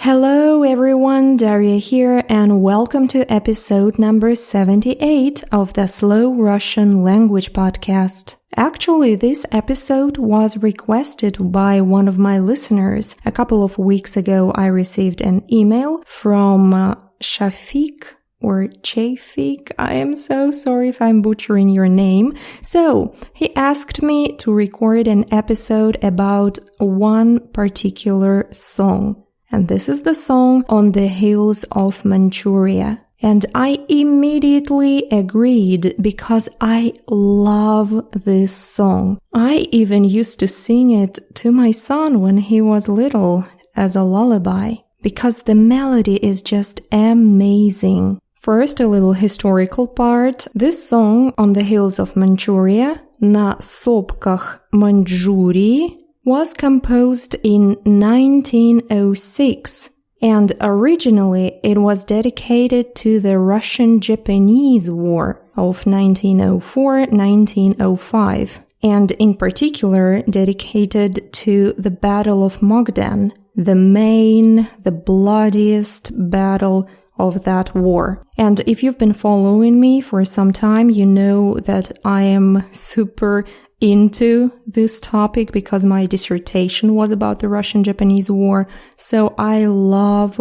Hello everyone, Daria here, and welcome to episode number 78 of the Slow Russian Language Podcast. Actually, this episode was requested by one of my listeners. A couple of weeks ago, I received an email from Shafik or Chafik. I am so sorry if I'm butchering your name. So, he asked me to record an episode about one particular song. And this is the song On the Hills of Manchuria. And I immediately agreed because I love this song. I even used to sing it to my son when he was little as a lullaby because the melody is just amazing. First, a little historical part. This song On the Hills of Manchuria, на сопках Манчжурии, was composed in 1906, and originally it was dedicated to the Russian-Japanese War of 1904-1905, and in particular dedicated to the Battle of Mogdan, the bloodiest battle of that war. And if you've been following me for some time, you know that I am super into this topic because my dissertation was about the Russian-Japanese War. So I love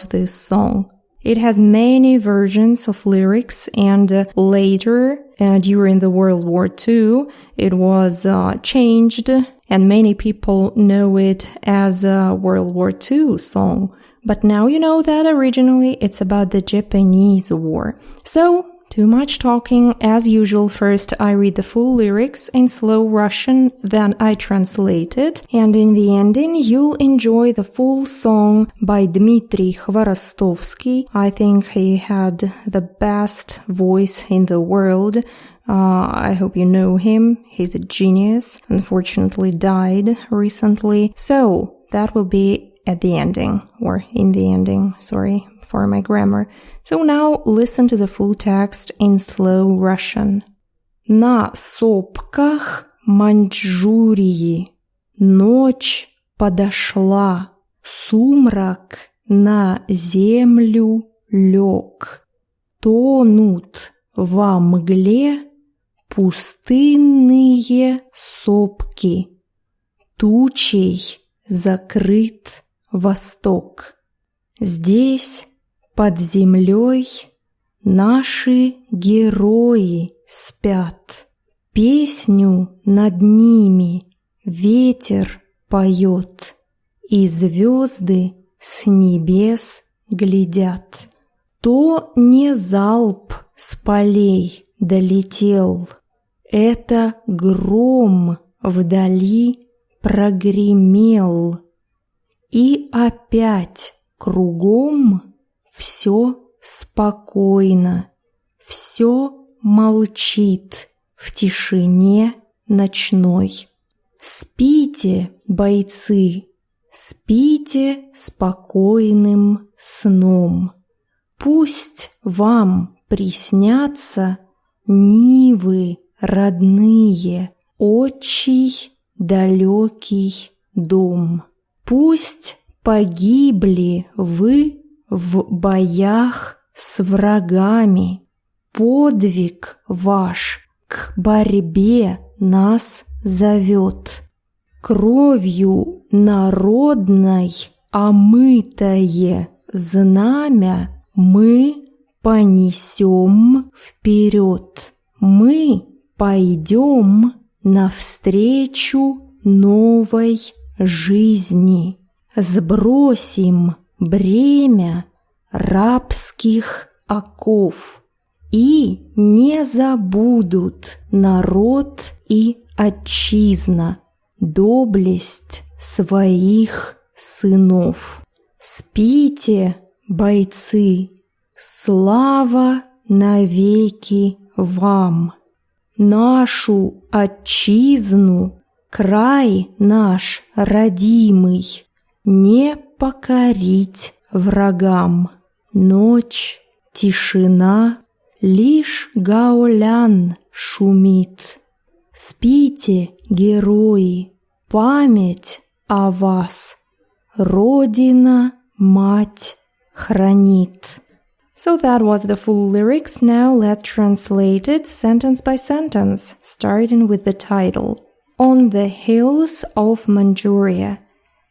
this song. It has many versions of lyrics, and later, during the World War II, it was changed, and many people know it as a World War II song. But now you know that originally it's about the Japanese War. So, too much talking. As usual, first I read the full lyrics in slow Russian, then I translate it, and in the ending you'll enjoy the full song by Dmitry Khvorostovsky. I think he had the best voice in the world. I hope you know him. He's a genius. Unfortunately died recently. So, that will be at the ending, or in the ending, sorry for my grammar. So now listen to the full text in slow Russian. На сопках Манчжурии ночь подошла, сумрак на землю лег. Тонут во мгле пустынные сопки. Тучей закрыт восток. Здесь, под землёй, наши герои спят. Песню над ними ветер поёт, и звезды с небес глядят. То не залп с полей долетел, это гром вдали прогремел. И опять кругом все спокойно, все молчит в тишине ночной. Спите, бойцы, спите спокойным сном. Пусть вам приснятся нивы родные, отчий далекий дом. Пусть погибли вы в боях с врагами. Подвиг ваш к борьбе нас зовет. Кровью народной омытое знамя мы понесем вперед. Мы пойдем навстречу новой жизни. Сбросим бремя рабских оков, и не забудут народ и отчизна доблесть своих сынов. Спите, бойцы, слава навеки вам. Нашу отчизну, край наш родимый, не покорить врагам. Ночь, тишина, лишь гаулян шумит. Спите, герои, память о вас. Родина мать хранит. So that was the full lyrics. Now let's translate it sentence by sentence, starting with the title. On the hills of Manchuria.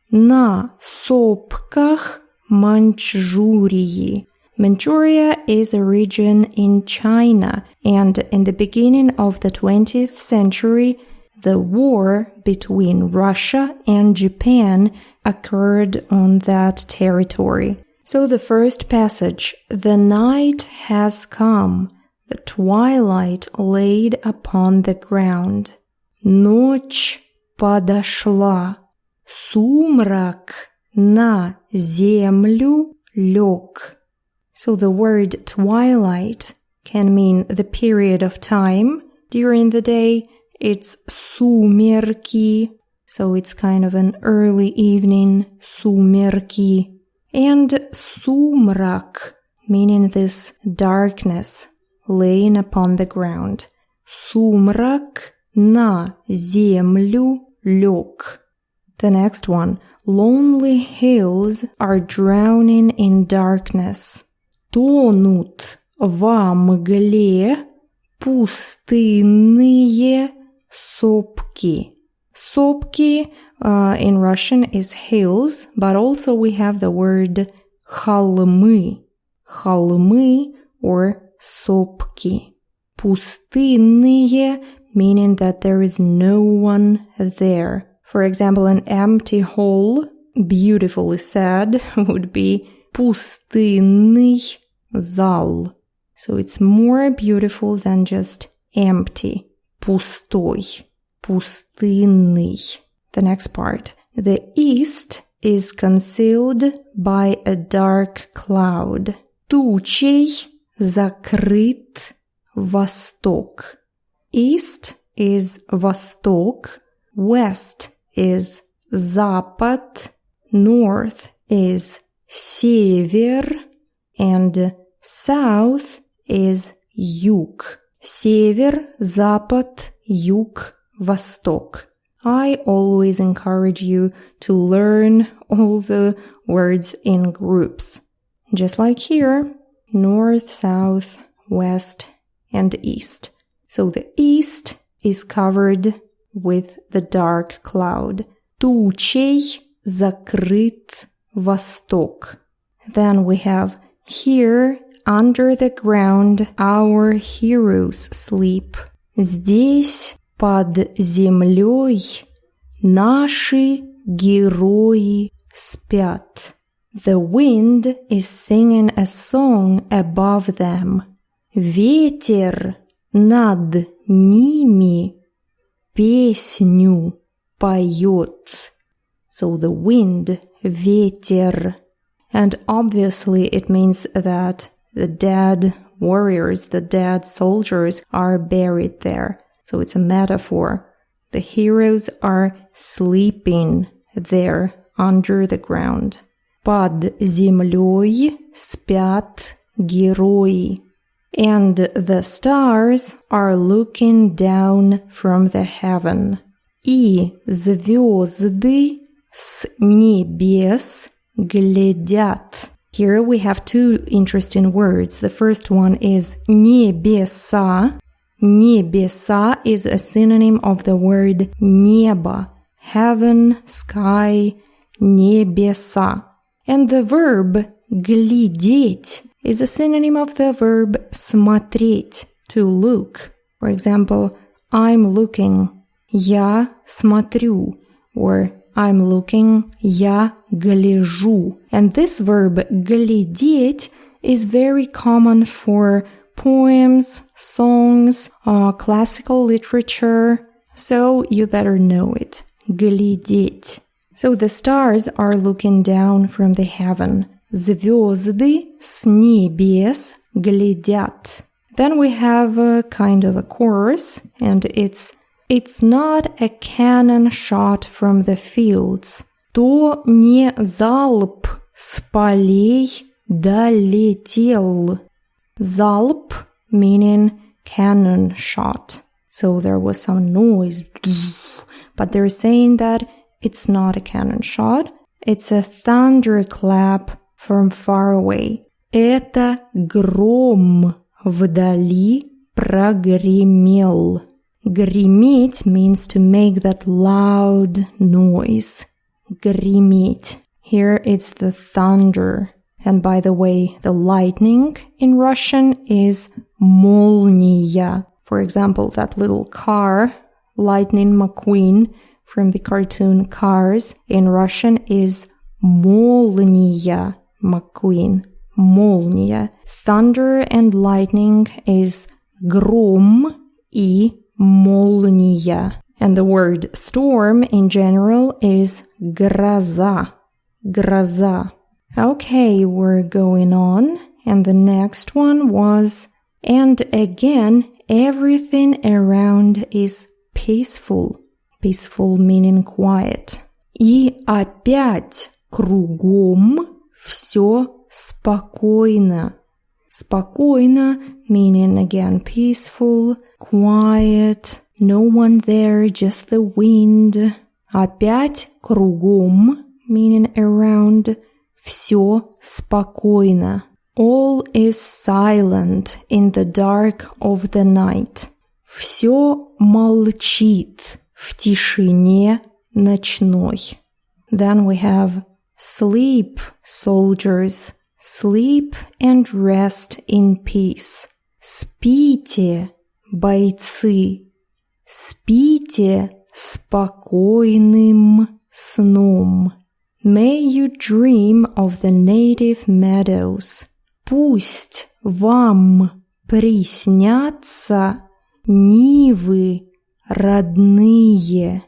На сопках Манчжурии. Manchuria is a region in China, and in the beginning of the 20th century, the war between Russia and Japan occurred on that territory. So the first passage, the night has come, the twilight laid upon the ground. Ночь подошла, сумрак на землю лег. So the word twilight can mean the period of time during the day. It's сумерки, so it's kind of an early evening, сумерки. And сумрак, meaning this darkness laying upon the ground. Сумрак на землю лег. The next one. Lonely hills are drowning in darkness. Тонут во мгле пустынные сопки. Сопки in Russian is hills, but also we have the word холмы. Холмы or сопки. Пустынные, meaning that there is no one there. For example, an empty hole, beautifully said, would be пустынный зал. So it's more beautiful than just empty. Пустой. Пустынный. The next part. The east is concealed by a dark cloud. Тучей закрыт восток. East is восток. West is запад. North is север. And south is юг. Север, запад, юг, восток. I always encourage you to learn all the words in groups. Just like here, north, south, west, and east. So the east is covered with the dark cloud. Тучей закрыт восток. Then we have here, under the ground, our heroes sleep. Здесь, под землёй, наши герои спят. The wind is singing a song above them. Ветер над ними песню поёт. So the wind, ветер. And obviously it means that the dead warriors, the dead soldiers are buried there. So it's a metaphor. The heroes are sleeping there under the ground. Под землёй спят герои. And the stars are looking down from the heaven. И звезды с небес глядят. Here we have two interesting words. The first one is небеса. Небеса is a synonym of the word небо, heaven, sky, небеса. And the verb глядеть is a synonym of the verb смотреть, to look. For example, I'm looking, я смотрю, or I'm looking, я гляжу. And this verb глядеть is very common for poems, songs, classical literature, so you better know it. Глядеть. So the stars are looking down from the heaven. Звезды с небес глядят. Then we have a kind of a chorus, and it's not a cannon shot from the fields. То не залп с полей долетел. Залп meaning cannon shot. So there was some noise, but they're saying that it's not a cannon shot. It's a thunderclap from far away. Это гром вдали прогремел. Греметь means to make that loud noise. Греметь. Here it's the thunder. And by the way, the lightning in Russian is молния. For example, that little car, Lightning McQueen from the cartoon Cars, in Russian is молния McQueen. Молния. Thunder and lightning is гром и молния. And the word storm in general is гроза. Гроза. Okay, we're going on. And the next one was, and again, everything around is peaceful. Peaceful meaning quiet. И опять кругом все спокойно. Спокойно meaning again peaceful, quiet, no one there, just the wind. Опять кругом meaning around, все спокойно. All is silent in the dark of the night. Все молчит в тишине ночной. Then we have sleep, soldiers. Sleep and rest in peace. Спите, бойцы. Спите спокойным сном. May you dream of the native meadows. Пусть вам приснятся нивы родные.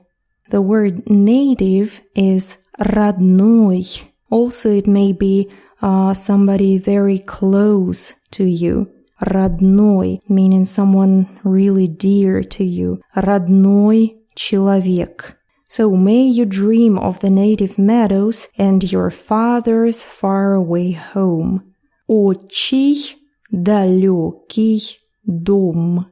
The word native is родной. Also, it may be somebody very close to you. Родной, meaning someone really dear to you. Родной человек. So may you dream of the native meadows and your father's faraway home. Отчий далекий дом.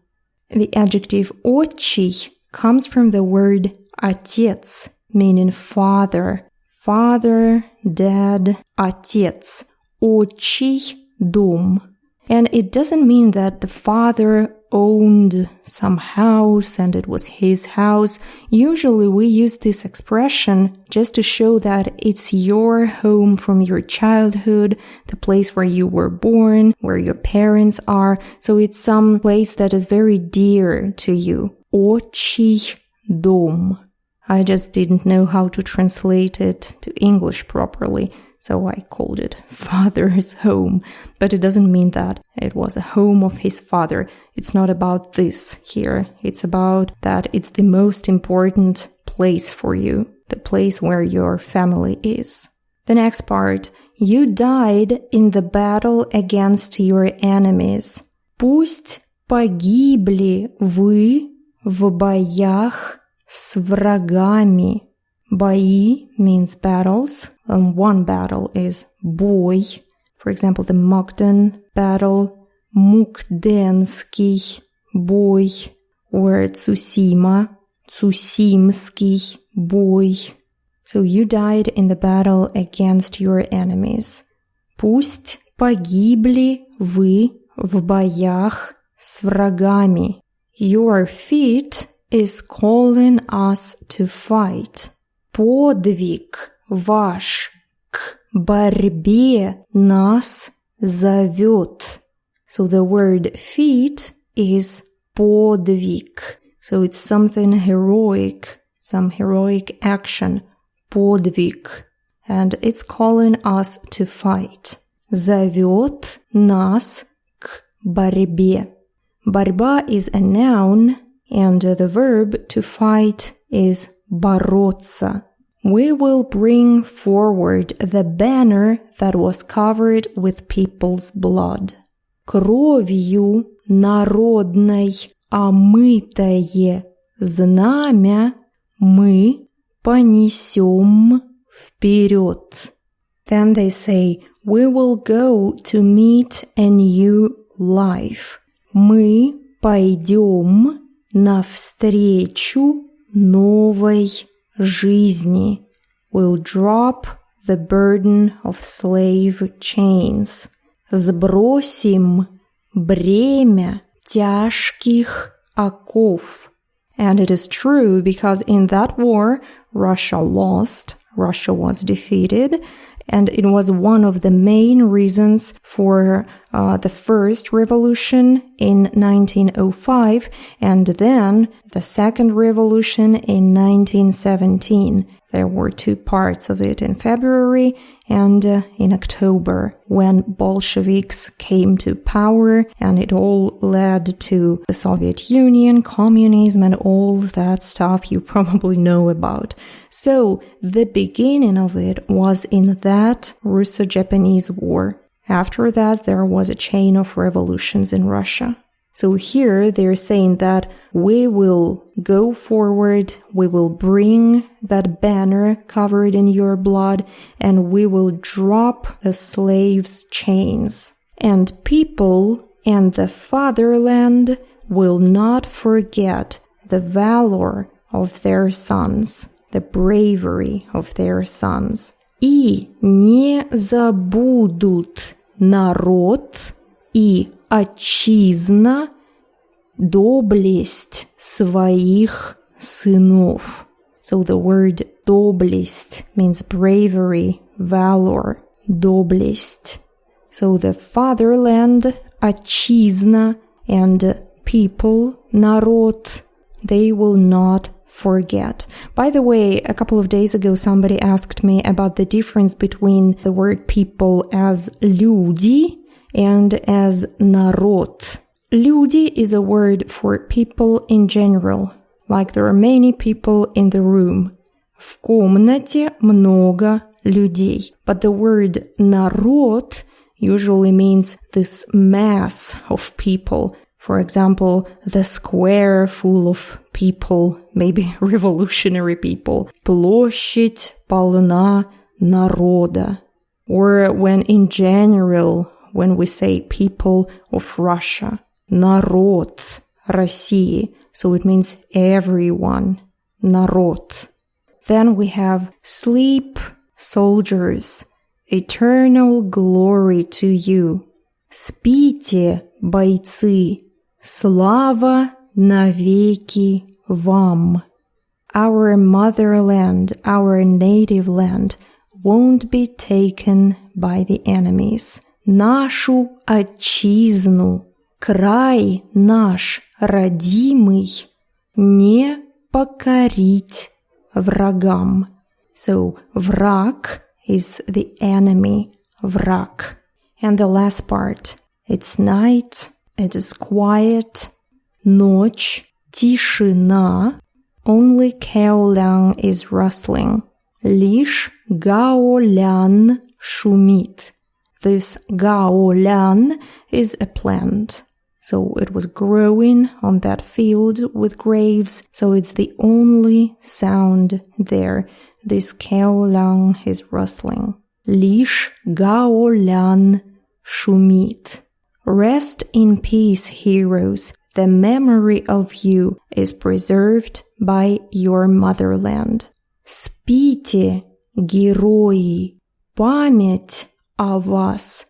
The adjective отчий comes from the word отец, meaning father. Father, dad, отец. Отчий дом. And it doesn't mean that the father owned some house and it was his house. Usually we use this expression just to show that it's your home from your childhood, the place where you were born, where your parents are. So it's some place that is very dear to you. Отчий дом. I just didn't know how to translate it to English properly. So I called it father's home. But it doesn't mean that it was a home of his father. It's not about this here. It's about that it's the most important place for you. The place where your family is. The next part. You died in the battle against your enemies. Пусть погибли вы в боях с врагами. Бои means battles. One battle is бой. For example, the Mukden battle, Mukdenский бой, or Tsushima, Tsushimский бой. So you died in the battle against your enemies. Пусть погибли вы в боях с врагами. Your feet is calling us to fight. Подвиг ваш к борьбе нас зовет. So the word feat is подвиг. So it's something heroic, some heroic action. Подвиг. And it's calling us to fight. Зовет нас к борьбе. Борьба is a noun, and the verb to fight is бороться. We will bring forward the banner that was covered with people's blood. Кровью народной омытое знамя мы понесем вперед. Then they say, we will go to meet a new life. Мы пойдем навстречу новой жизни. Will drop the burden of slave chains. Сбросим бремя тяжких оков. And it is true because in that war, Russia lost, Russia was defeated, and it was one of the main reasons for the first revolution in 1905, and then the second revolution in 1917. There were two parts of it in February and in October when Bolsheviks came to power, and it all led to the Soviet Union, communism, and all that stuff you probably know about. So the beginning of it was in that Russo-Japanese War. After that, there was a chain of revolutions in Russia. So here they're saying that we will go forward, we will bring that banner covered in your blood, and we will drop the slaves' chains. And people and the fatherland will not forget the valor of their sons, the bravery of their sons. И не забудут народ и отчизна доблесть своих сынов. So the word доблесть means bravery, valor, доблесть. So the fatherland, отчизна, and people, народ, they will not forget. By the way, a couple of days ago, somebody asked me about the difference between the word people as люди and as народ. Люди is a word for people in general, like there are many people in the room. В комнате много людей. But the word народ usually means this mass of people. For example, the square full of people, maybe revolutionary people. Площадь полна народа. Or when in general, when we say people of Russia, народ России, so it means everyone, народ. Then we have sleep, soldiers, eternal glory to you. Спите, бойцы, слава навеки вам. Our motherland, our native land, won't be taken by the enemies. Нашу отчизну, край наш родимый, не покорить врагам. So, враг is the enemy, враг. And the last part, it's night, it is quiet, ночь, тишина, only каолян is rustling, лишь гаолян шумит. This гаолян is a plant. So it was growing on that field with graves, so it's the only sound there. This каолян is rustling. Лишь гаолян шумит. Rest in peace, heroes. The memory of you is preserved by your motherland. Спите, герои. Память о вас.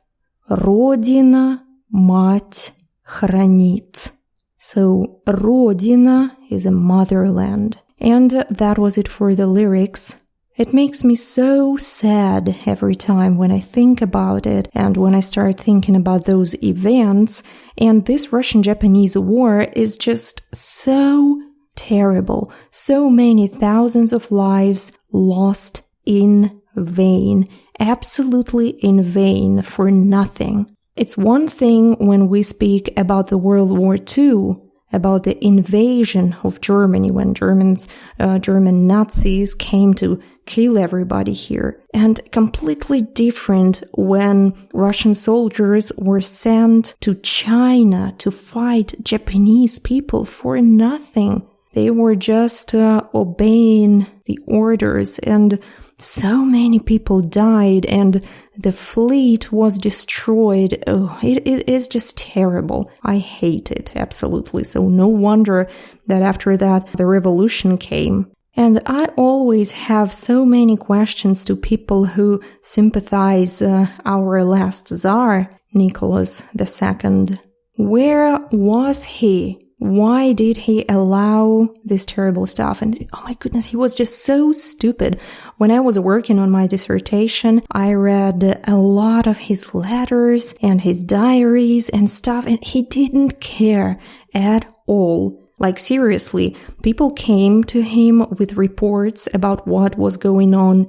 Родина, мать хранит. So, Родина is a motherland. And that was it for the lyrics. It makes me so sad every time when I think about it and when I start thinking about those events. And this Russian-Japanese war is just so terrible. So many thousands of lives lost in vain. Absolutely in vain, for nothing. It's one thing when we speak about the World War II, about the invasion of Germany, when German Nazis came to kill everybody here. And completely different when Russian soldiers were sent to China to fight Japanese people for nothing. They were just obeying the orders, and so many people died and the fleet was destroyed. Oh, it is just terrible. I hate it, absolutely. So no wonder that after that the revolution came. And I always have so many questions to people who sympathize our last Tsar, Nicholas II. Where was he? Why did he allow this terrible stuff? And oh my goodness, he was just so stupid. When I was working on my dissertation, I read a lot of his letters and his diaries and stuff, and he didn't care at all. Like seriously, people came to him with reports about what was going on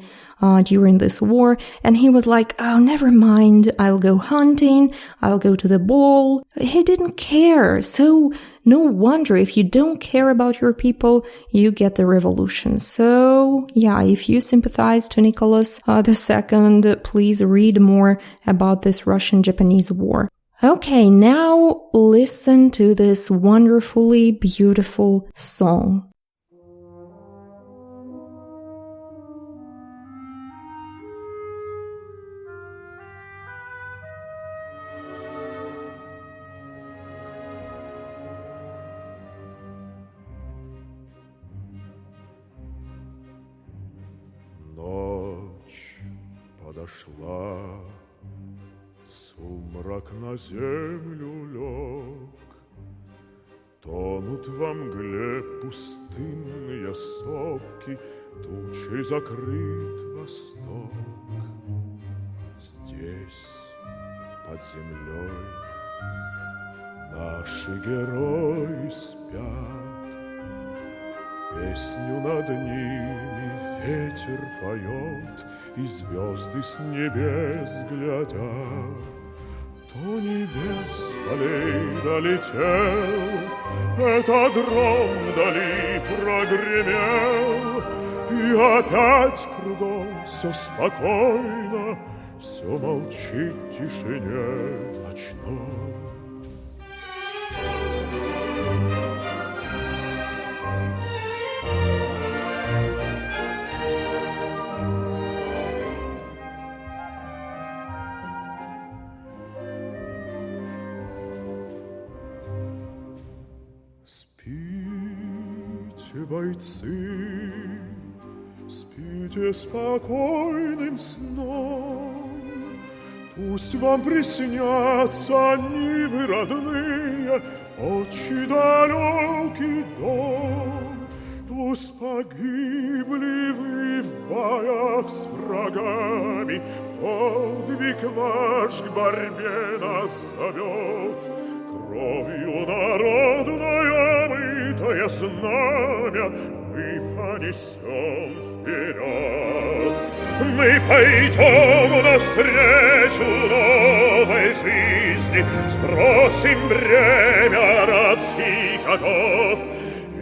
during this war, and he was like, oh, never mind, I'll go hunting, I'll go to the ball. He didn't care. So no wonder if you don't care about your people, you get the revolution. So yeah, if you sympathize to Nicholas II, please read more about this Russian-Japanese war. Okay, now listen to this wonderfully beautiful song. Ночь подошла, сумрак на землю лег, тонут во мгле пустынные сопки, тучей закрыт восток. Здесь, под землёй, наши герои спят, песню над ними ветер поёт, и звезды с небес глядят. То небес, полей, долетел, это гром вдали прогремел, и опять кругом все спокойно, все молчит в тишине ночной. Спите, бойцы, спите спокойным сном, пусть вам приснятся нивы родные, очи далекий дом. Пусть погибли вы в боях с врагами, подвиг ваш к борьбе нас зовет. Кровью народное мытое знамя мы понесем вперед. Мы пойдем навстречу новой жизни, сбросим бремя рабских оков,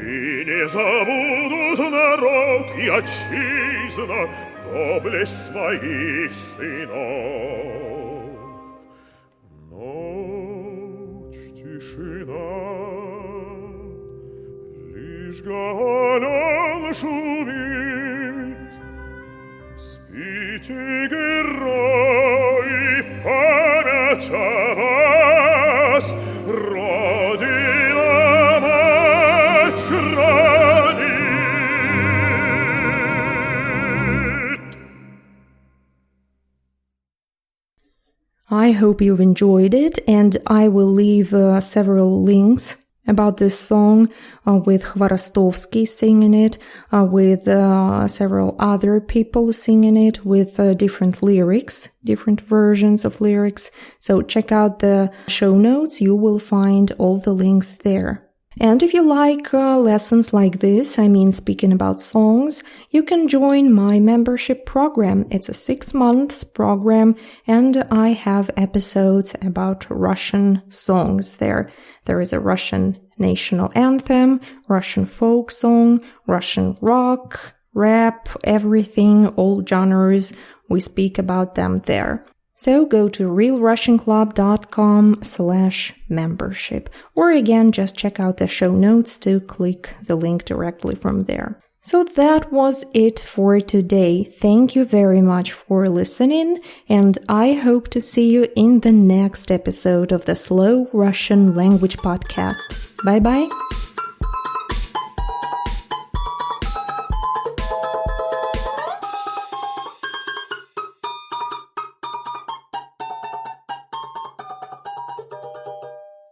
и не забудут народ и отчизна доблесть своих сынов. Тишина, лишь гален шумит. Спите, герои, память о вас, Родина мать хранит. I hope you've enjoyed it, and I will leave several links about this song with Khvorostovsky singing it, with several other people singing it with different lyrics, different versions of lyrics. So check out the show notes. You will find all the links there. And if you like lessons like this, I mean speaking about songs, you can join my membership program. It's a 6 months program, and I have episodes about Russian songs there. There is a Russian national anthem, Russian folk song, Russian rock, rap, everything, all genres. We speak about them there. So go to realrussianclub.com/membership, or again, just check out the show notes to click the link directly from there. So that was it for today. Thank you very much for listening, and I hope to see you in the next episode of the Slow Russian Language Podcast. Bye bye.